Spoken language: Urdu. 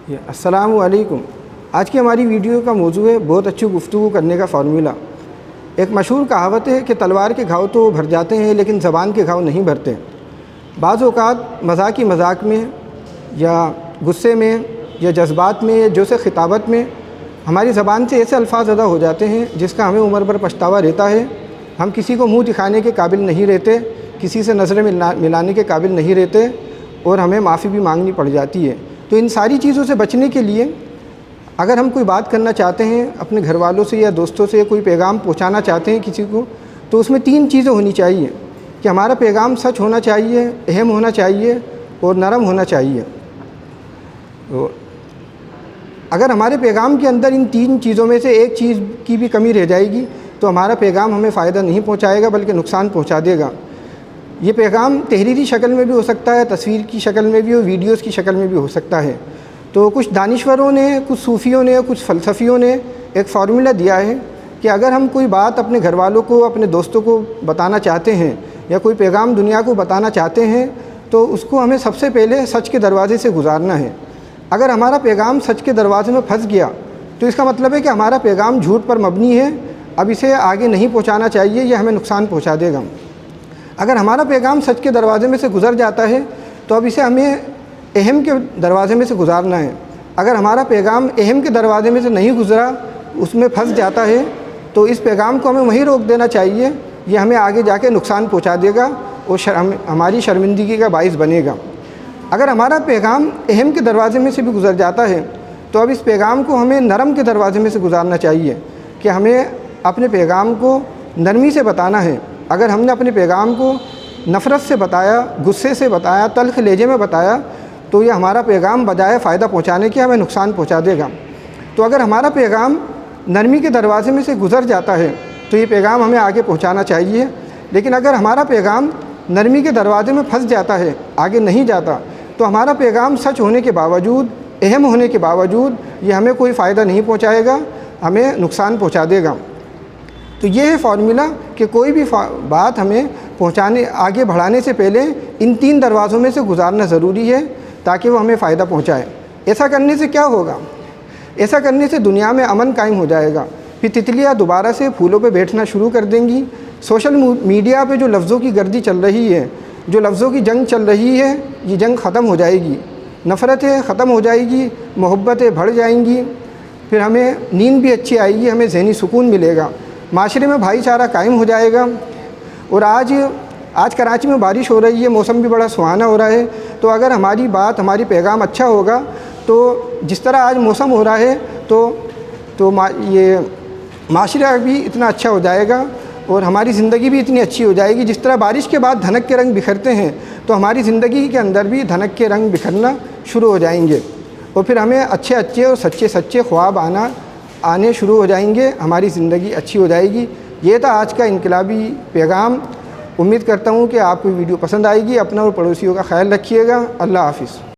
السلام علیکم۔ آج کی ہماری ویڈیو کا موضوع ہے بہت اچھی گفتگو کرنے کا فارمولہ۔ ایک مشہور کہاوت ہے کہ تلوار کے گھاؤ تو بھر جاتے ہیں لیکن زبان کے گھاؤ نہیں بھرتے۔ بعض اوقات مذاق میں یا غصے میں یا جذبات میں یا جوش خطابت میں ہماری زبان سے ایسے الفاظ ادا ہو جاتے ہیں جس کا ہمیں عمر بھر پچھتاوا رہتا ہے۔ ہم کسی کو منہ دکھانے کے قابل نہیں رہتے، کسی سے نظریں ملانے کے قابل نہیں رہتے اور ہمیں معافی بھی مانگنی پڑ جاتی ہے۔ تو ان ساری چیزوں سے بچنے کے لیے اگر ہم کوئی بات کرنا چاہتے ہیں اپنے گھر والوں سے یا دوستوں سے، کوئی پیغام پہنچانا چاہتے ہیں کسی کو، تو اس میں 3 چیزیں ہونی چاہیے کہ ہمارا پیغام سچ ہونا چاہیے، اہم ہونا چاہیے اور نرم ہونا چاہیے۔ اگر ہمارے پیغام کے اندر ان 3 چیزوں میں سے ایک چیز کی بھی کمی رہ جائے گی تو ہمارا پیغام ہمیں فائدہ نہیں پہنچائے گا بلکہ نقصان پہنچا دے گا۔ یہ پیغام تحریری شکل میں بھی ہو سکتا ہے، تصویر کی شکل میں بھی اور ویڈیوز کی شکل میں بھی ہو سکتا ہے۔ تو کچھ دانشوروں نے، کچھ صوفیوں نے، کچھ فلسفیوں نے ایک فارمولہ دیا ہے کہ اگر ہم کوئی بات اپنے گھر والوں کو، اپنے دوستوں کو بتانا چاہتے ہیں یا کوئی پیغام دنیا کو بتانا چاہتے ہیں تو اس کو ہمیں سب سے پہلے سچ کے دروازے سے گزارنا ہے۔ اگر ہمارا پیغام سچ کے دروازے میں پھنس گیا تو اس کا مطلب ہے کہ ہمارا پیغام جھوٹ پر مبنی ہے، اب اسے آگے نہیں پہنچانا چاہیے، یہ ہمیں نقصان پہنچا دے گا۔ اگر ہمارا پیغام سچ کے دروازے میں سے گزر جاتا ہے تو اب اسے ہمیں اہم کے دروازے میں سے گزارنا ہے۔ اگر ہمارا پیغام اہم کے دروازے میں سے نہیں گزرا، اس میں پھنس جاتا ہے تو اس پیغام کو ہمیں وہیں روک دینا چاہیے، یہ ہمیں آگے جا کے نقصان پہنچا دے گا اور ہماری شرمندگی کا باعث بنے گا۔ اگر ہمارا پیغام اہم کے دروازے میں سے بھی گزر جاتا ہے تو اب اس پیغام کو ہمیں نرم کے دروازے میں سے گزارنا چاہیے کہ ہمیں اپنے پیغام کو نرمی سے بتانا ہے۔ اگر ہم نے اپنے پیغام کو نفرت سے بتایا، غصے سے بتایا، تلخ لہجے میں بتایا تو یہ ہمارا پیغام بجائے فائدہ پہنچانے کے ہمیں نقصان پہنچا دے گا۔ تو اگر ہمارا پیغام نرمی کے دروازے میں سے گزر جاتا ہے تو یہ پیغام ہمیں آگے پہنچانا چاہیے، لیکن اگر ہمارا پیغام نرمی کے دروازے میں پھنس جاتا ہے، آگے نہیں جاتا، تو ہمارا پیغام سچ ہونے کے باوجود، اہم ہونے کے باوجود یہ ہمیں کوئی فائدہ نہیں پہنچائے گا، ہمیں نقصان پہنچا دے گا۔ تو یہ ہے فارمولہ کہ کوئی بھی بات ہمیں آگے بڑھانے سے پہلے ان 3 دروازوں میں سے گزارنا ضروری ہے تاکہ وہ ہمیں فائدہ پہنچائے۔ ایسا کرنے سے کیا ہوگا؟ ایسا کرنے سے دنیا میں امن قائم ہو جائے گا، پھر تتلیاں دوبارہ سے پھولوں پہ بیٹھنا شروع کر دیں گی۔ سوشل میڈیا پہ جو لفظوں کی گردی چل رہی ہے، جو لفظوں کی جنگ چل رہی ہے، یہ جنگ ختم ہو جائے گی، نفرتیں ختم ہو جائے گی، محبتیں بڑھ جائیں گی، پھر ہمیں نیند بھی اچھی آئے گی، ہمیں ذہنی سکون ملے گا، معاشرے میں بھائی چارہ قائم ہو جائے گا۔ اور آج کراچی میں بارش ہو رہی ہے، موسم بھی بڑا سہانا ہو رہا ہے، تو اگر ہماری پیغام اچھا ہوگا تو جس طرح آج موسم ہو رہا ہے تو یہ معاشرہ بھی اتنا اچھا ہو جائے گا اور ہماری زندگی بھی اتنی اچھی ہو جائے گی۔ جس طرح بارش کے بعد دھنک کے رنگ بکھرتے ہیں تو ہماری زندگی کے اندر بھی دھنک کے رنگ بکھرنا شروع ہو جائیں گے اور پھر ہمیں اچھے اور سچے خواب آنے شروع ہو جائیں گے، ہماری زندگی اچھی ہو جائے گی۔ یہ تھا آج کا انقلابی پیغام۔ امید کرتا ہوں کہ آپ کو ویڈیو پسند آئے گی۔ اپنا اور پڑوسیوں کا خیال رکھیے گا۔ اللہ حافظ۔